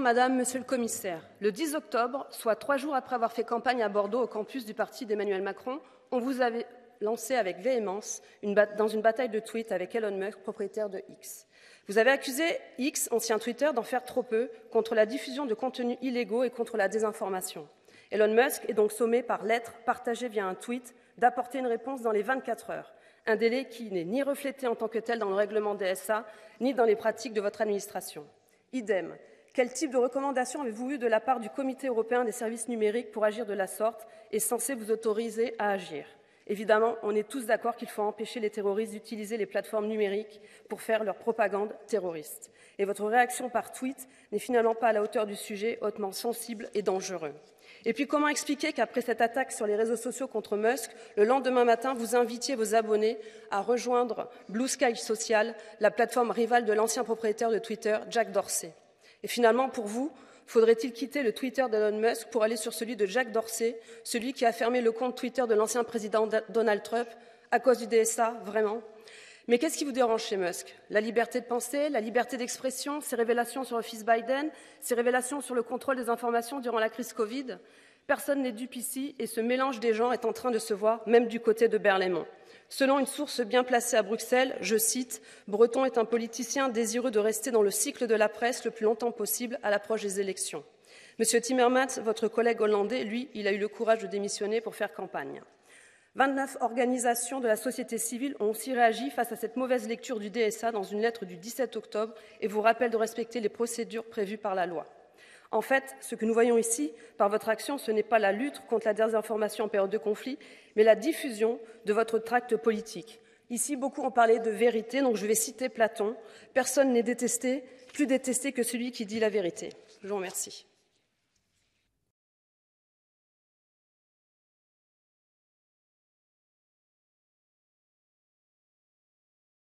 Madame, Monsieur le Commissaire, le 10 octobre, soit 3 jours après avoir fait campagne à Bordeaux au campus du parti d'Emmanuel Macron, on vous avait lancé avec véhémence dans une bataille de tweets avec Elon Musk, propriétaire de X. Vous avez accusé X, ancien Twitter, d'en faire trop peu contre la diffusion de contenus illégaux et contre la désinformation. Elon Musk est donc sommé par lettre partagée via un tweet d'apporter une réponse dans les 24 heures, un délai qui n'est ni reflété en tant que tel dans le règlement DSA, ni dans les pratiques de votre administration. Idem. Quel type de recommandations avez-vous eu de la part du Comité européen des services numériques pour agir de la sorte et censé vous autoriser à agir? Évidemment, on est tous d'accord qu'il faut empêcher les terroristes d'utiliser les plateformes numériques pour faire leur propagande terroriste. Et votre réaction par tweet n'est finalement pas à la hauteur du sujet, hautement sensible et dangereux. Et puis, comment expliquer qu'après cette attaque sur les réseaux sociaux contre Musk, le lendemain matin, vous invitiez vos abonnés à rejoindre Blue Sky Social, la plateforme rivale de l'ancien propriétaire de Twitter, Jack Dorsey? Et finalement, pour vous, faudrait-il quitter le Twitter d'Elon Musk pour aller sur celui de Jack Dorsey, celui qui a fermé le compte Twitter de l'ancien président Donald Trump à cause du DSA, vraiment? Mais qu'est-ce qui vous dérange chez Musk? La liberté de penser, la liberté d'expression, ses révélations sur le fils Biden, ses révélations sur le contrôle des informations durant la crise Covid? Personne n'est dupe ici et ce mélange des genres est en train de se voir, même du côté de Berlaymont. Selon une source bien placée à Bruxelles, je cite, « Breton est un politicien désireux de rester dans le cycle de la presse le plus longtemps possible à l'approche des élections. » Monsieur Timmermans, votre collègue hollandais, lui, il a eu le courage de démissionner pour faire campagne. 29 organisations de la société civile ont aussi réagi face à cette mauvaise lecture du DSA dans une lettre du 17 octobre et vous rappellent de respecter les procédures prévues par la loi. En fait, ce que nous voyons ici, par votre action, ce n'est pas la lutte contre la désinformation en période de conflit, mais la diffusion de votre tract politique. Ici, beaucoup ont parlé de vérité, donc je vais citer Platon. Personne n'est détesté, plus détesté que celui qui dit la vérité. Je vous remercie.